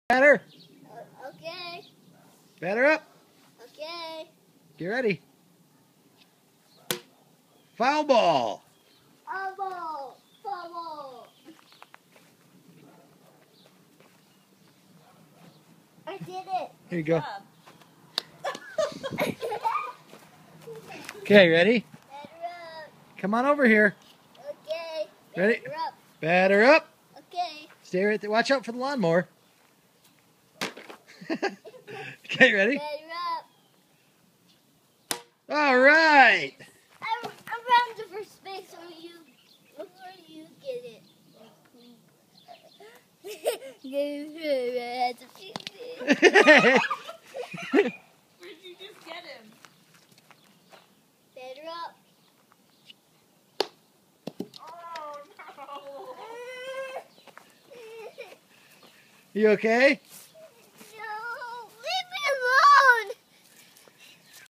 Batter. Okay. Batter up. Okay. Get ready. Foul ball. Bubble. Bubble. I did it. Here you go. Okay, ready? Batter up. Come on over here. Okay. Ready? Batter up. Batter up. Okay. Stay right there. Watch out for the lawnmower. Okay, ready? Batter up. All right. I'm around the first base before you get it. Where'd you just get him? Batter up. Oh no! You okay?